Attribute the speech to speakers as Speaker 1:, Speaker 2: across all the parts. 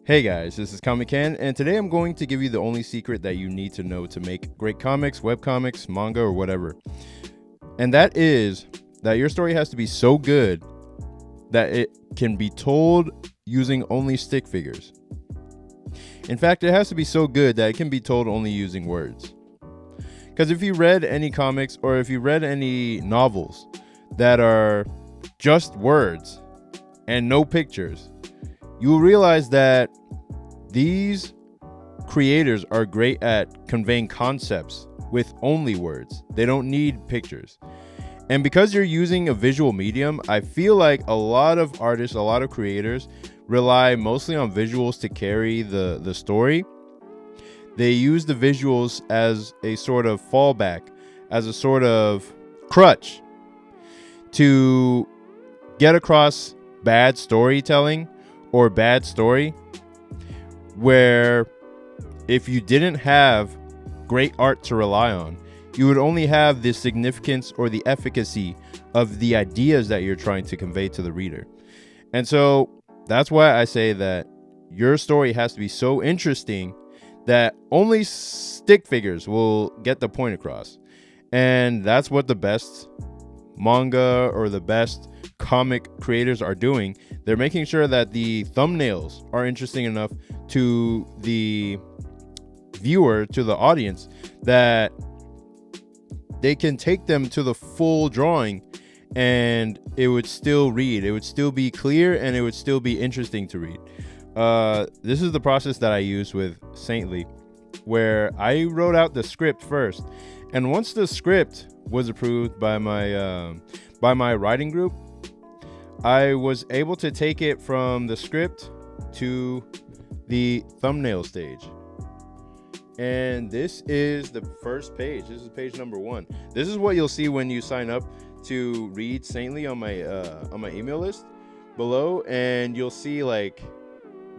Speaker 1: Hey guys, this is Comic Ken, and today I'm going to give you the only secret that you need to know to make great comics, webcomics, manga, or whatever. And that is that your story has to be so good that it can be told using only stick figures. In fact, it has to be so good that it can be told only using words. Because if you read any comics or if you read any novels that are just words and no pictures, you will realize that these creators are great at conveying concepts with only words. They don't need pictures. And because you're using a visual medium, I feel like a lot of artists, a lot of creators rely mostly on visuals to carry the story. They use the visuals as a sort of fallback, as a sort of crutch to get across bad storytelling or bad story, where if you didn't have great art to rely on, you would only have the significance or the efficacy of the ideas that you're trying to convey to the reader. And so that's why I say that your story has to be so interesting that only stick figures will get the point across. And that's what the best manga or the best comic creators are doing. They're making sure that the thumbnails are interesting enough to the viewer, to the audience, that they can take them to the full drawing and it would still read. It would still be clear and it would still be interesting to read. This is the process that I use with Saintly, where I wrote out the script first. And once the script was approved by my writing group, I was able to take it from the script to the thumbnail stage. And this is the first page. This is page number 1. This is what you'll see when you sign up to read Saintly on my email list below, and you'll see like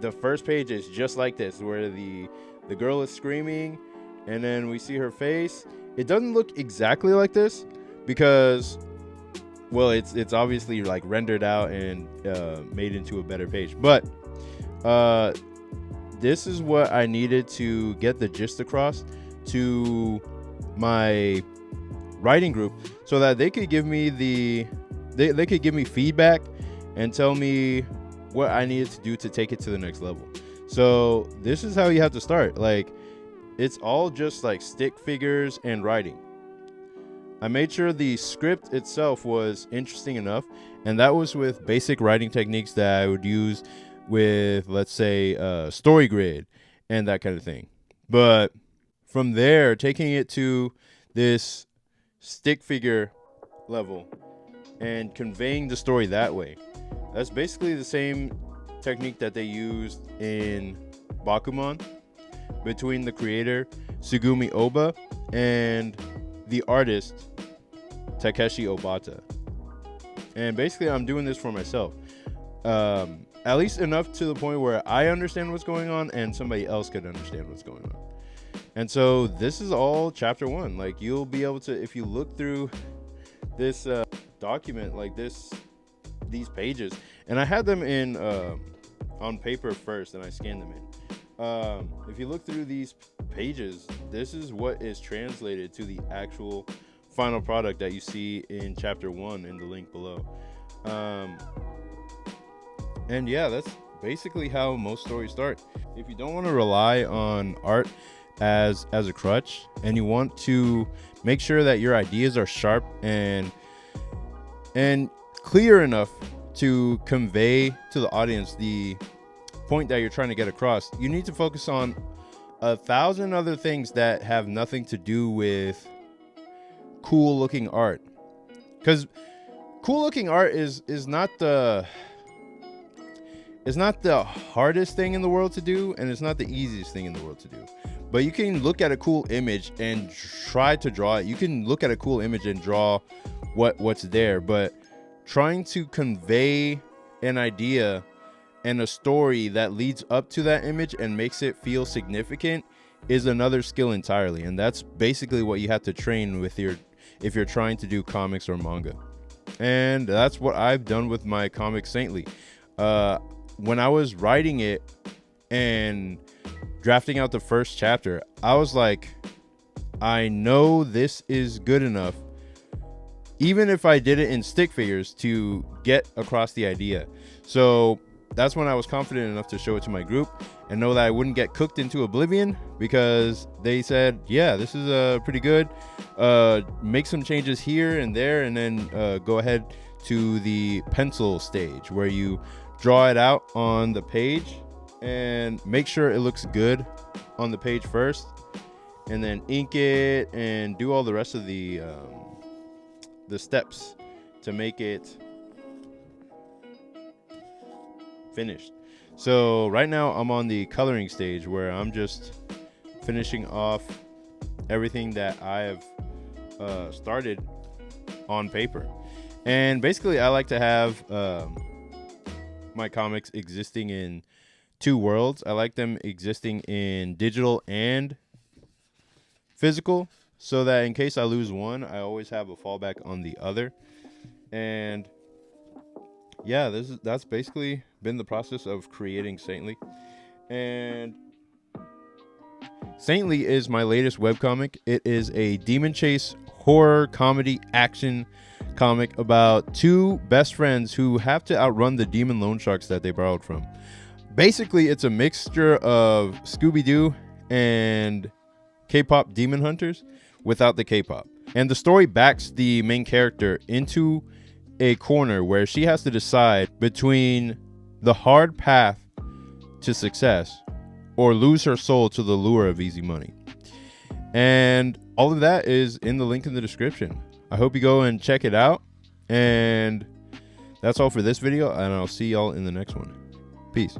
Speaker 1: the first page is just like this, where the girl is screaming and then we see her face. It doesn't look exactly like this because, well, it's obviously like rendered out and made into a better page. But this is what I needed to get the gist across to my writing group, so that they could give me they could give me feedback and tell me what I needed to do to take it to the next level. So this is how you have to start. Like, it's all just like stick figures and writing. I made sure the script itself was interesting enough, and that was with basic writing techniques that I would use with, let's say, story grid and that kind of thing. But from there, taking it to this stick figure level and conveying the story that way, that's basically the same technique that they used in Bakuman between the creator Sugumi Oba and the artist Takeshi Obata. And basically I'm doing this for myself, at least enough to the point where I understand what's going on and somebody else could understand what's going on. And so this is all chapter 1. Like, you'll be able to, if you look through this document like this, these pages, and I had them in on paper first and I scanned them in. If you look through these pages, this is what is translated to the actual final product that you see in chapter 1 in the link below. And yeah, that's basically how most stories start. If you don't want to rely on art as a crutch, and you want to make sure that your ideas are sharp and clear enough to convey to the audience the point that you're trying to get across, you need to focus on 1,000 other things that have nothing to do with cool looking art. Because cool looking art is not the hardest thing in the world to do, and it's not the easiest thing in the world to do. But you can look at a cool image and try to draw it. You can look at a cool image and draw what's there, but trying to convey an idea and a story that leads up to that image and makes it feel significant is another skill entirely. And that's basically what you have to train with if you're trying to do comics or manga. And that's what I've done with my comic Saintly. When I was writing it, and drafting out the first chapter, I was like, I know this is good enough, even if I did it in stick figures, to get across the idea. So that's when I was confident enough to show it to my group and know that I wouldn't get cooked into oblivion, because they said, yeah, this is pretty good. Make some changes here and there, and then go ahead to the pencil stage where you draw it out on the page and make sure it looks good on the page first, and then ink it and do all the rest of the steps to make it finished. So right now I'm on the coloring stage where I'm just finishing off everything that I have started on paper. And basically I like to have my comics existing in two worlds. I like them existing in digital and physical, so that in case I lose one, I always have a fallback on the other. And yeah, that's basically been the process of creating Saintly. And Saintly is my latest webcomic. It is a demon chase horror comedy action comic about two best friends who have to outrun the demon loan sharks that they borrowed from. Basically, it's a mixture of Scooby-Doo and K-pop Demon Hunters without the K-pop. And the story backs the main character into a corner where she has to decide between the hard path to success or lose her soul to the lure of easy money. And all of that is in the link in the description. I hope you go and check it out. And that's all for this video, and I'll see y'all in the next one. Peace.